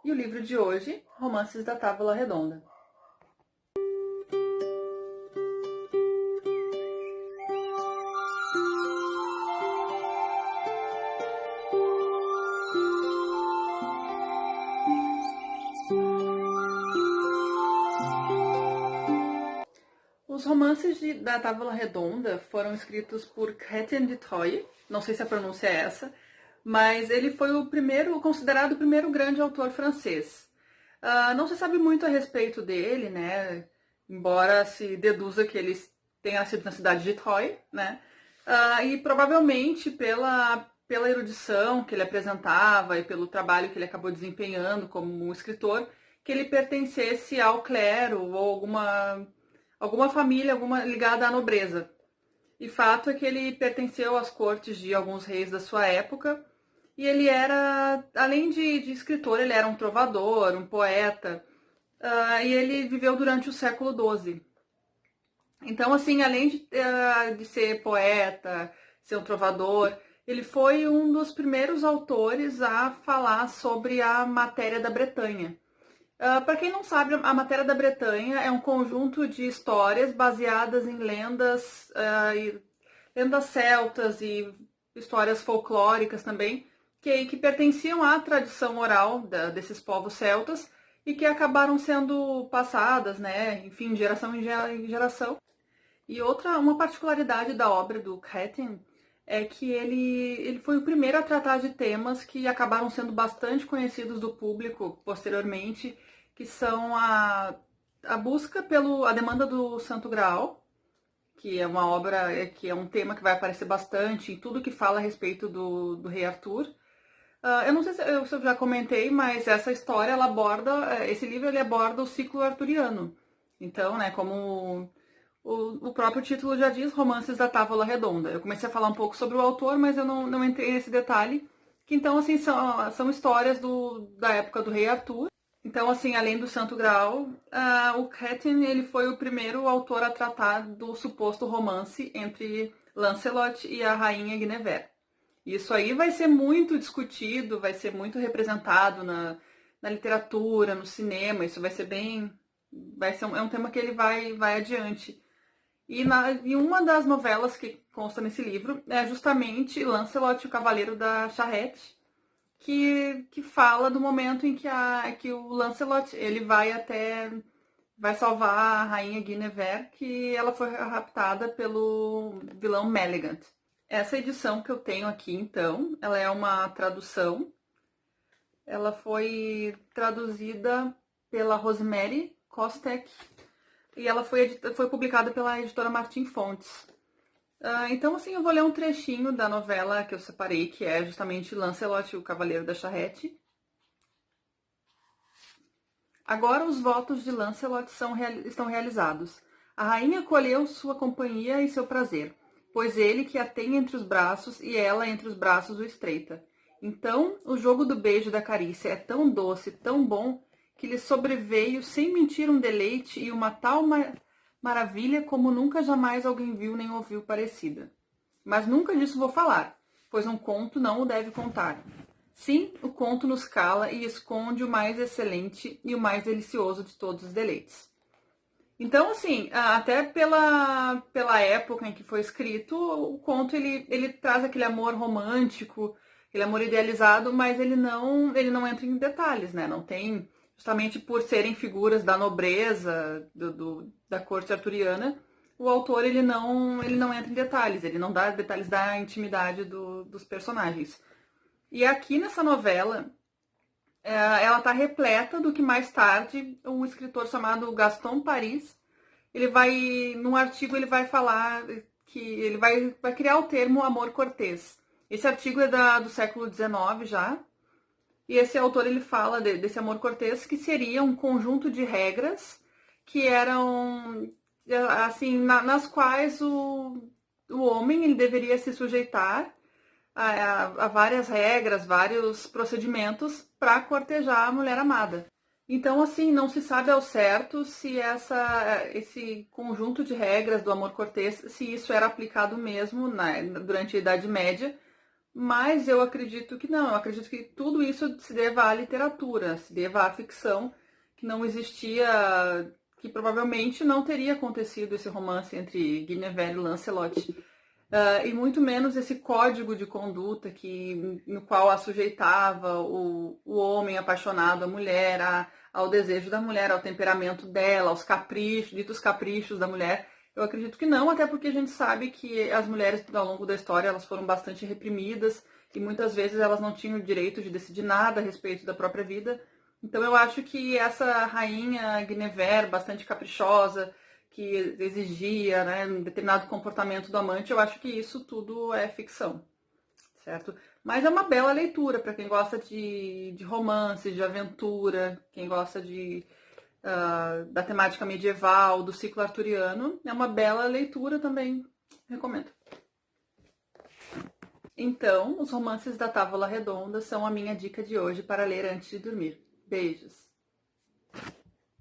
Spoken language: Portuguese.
E o livro de hoje, Romances da Távola Redonda. Os romances da Távola Redonda foram escritos por Chrétien de Troyes, não sei se a pronúncia é essa, mas ele foi considerado o primeiro grande autor francês. Não se sabe muito a respeito dele, né? Embora se deduza que ele tenha nascido na cidade de Troyes, né? E provavelmente pela erudição que ele apresentava e pelo trabalho que ele acabou desempenhando como um escritor, que ele pertencesse ao clero ou alguma família ligada à nobreza. E fato é que ele pertenceu às cortes de alguns reis da sua época, e ele era, além de escritor, ele era um trovador, um poeta, e ele viveu durante o século XII. Então, assim, além de ser poeta, ser um trovador, ele foi um dos primeiros autores a falar sobre a matéria da Bretanha. Para quem não sabe, a matéria da Bretanha é um conjunto de histórias baseadas em lendas celtas e histórias folclóricas também, que pertenciam à tradição oral desses povos celtas e que acabaram sendo passadas, né, enfim, de geração em geração. E uma particularidade da obra do Chrétien é que ele foi o primeiro a tratar de temas que acabaram sendo bastante conhecidos do público posteriormente, que são a busca a demanda do Santo Graal, que é uma obra, que é um tema que vai aparecer bastante em tudo que fala a respeito do rei Arthur. Eu não sei se eu já comentei, mas esse livro ele aborda o ciclo arturiano. Então, né, como o próprio título já diz, Romances da Távola Redonda. Eu comecei a falar um pouco sobre o autor, mas eu não entrei nesse detalhe. Que então, assim, são histórias da época do rei Arthur. Então, assim, além do Santo Graal, o Chrétien, ele foi o primeiro autor a tratar do suposto romance entre Lancelot e a rainha Guinevere. Isso aí vai ser muito discutido, vai ser muito representado na literatura, no cinema, isso vai ser é um tema que ele vai adiante. E uma das novelas que consta nesse livro é justamente Lancelot, o Cavaleiro da Charrete, que fala do momento em que o Lancelot ele vai salvar a rainha Guinevere, que ela foi raptada pelo vilão Meleagant. Essa edição que eu tenho aqui, então, ela é uma tradução. Ela foi traduzida pela Rosemary Kostek e ela foi publicada pela editora Martim Fontes. Então, assim, eu vou ler um trechinho da novela que eu separei, que é justamente Lancelot, o Cavaleiro da Charrete. Agora os votos de Lancelot estão realizados. A rainha colheu sua companhia e seu prazer, pois ele que a tem entre os braços e ela entre os braços o estreita. Então, o jogo do beijo e da carícia é tão doce, tão bom, que lhe sobreveio sem mentir um deleite e uma tal maravilha como nunca jamais alguém viu nem ouviu parecida. Mas nunca disso vou falar, pois um conto não o deve contar. Sim, o conto nos cala e esconde o mais excelente e o mais delicioso de todos os deleites. Então, assim, até pela época em que foi escrito, o conto ele traz aquele amor romântico, aquele amor idealizado, mas ele não entra em detalhes, né? Não tem, justamente por serem figuras da nobreza, da corte arturiana, o autor ele não entra em detalhes, ele não dá detalhes da intimidade dos personagens. E aqui nessa novela, ela está repleta do que mais tarde um escritor chamado Gaston Paris, num artigo ele vai falar que ele vai criar o termo amor cortês. Esse artigo é do século XIX já, e esse autor ele fala desse amor cortês, que seria um conjunto de regras que eram, assim, nas quais o homem ele deveria se sujeitar a várias regras, vários procedimentos para cortejar a mulher amada. Então, assim, não se sabe ao certo se esse conjunto de regras do amor cortês, se isso era aplicado mesmo durante a Idade Média, mas eu acredito que não. Eu acredito que tudo isso se deva à literatura, se deva à ficção, que não existia, que provavelmente não teria acontecido esse romance entre Guinevere e Lancelot. E muito menos esse código de conduta no qual a sujeitava o homem apaixonado, a mulher, ao desejo da mulher, ao temperamento dela, aos caprichos, ditos caprichos da mulher. Eu acredito que não, até porque a gente sabe que as mulheres, ao longo da história, elas foram bastante reprimidas e muitas vezes elas não tinham o direito de decidir nada a respeito da própria vida. Então eu acho que essa rainha Guinevere, bastante caprichosa, que exigia, né, um determinado comportamento do amante, eu acho que isso tudo é ficção, certo? Mas é uma bela leitura para quem gosta de romance, de aventura, quem gosta da temática medieval, do ciclo arturiano. É uma bela leitura também, recomendo. Então, os romances da Távola Redonda são a minha dica de hoje para ler antes de dormir. Beijos!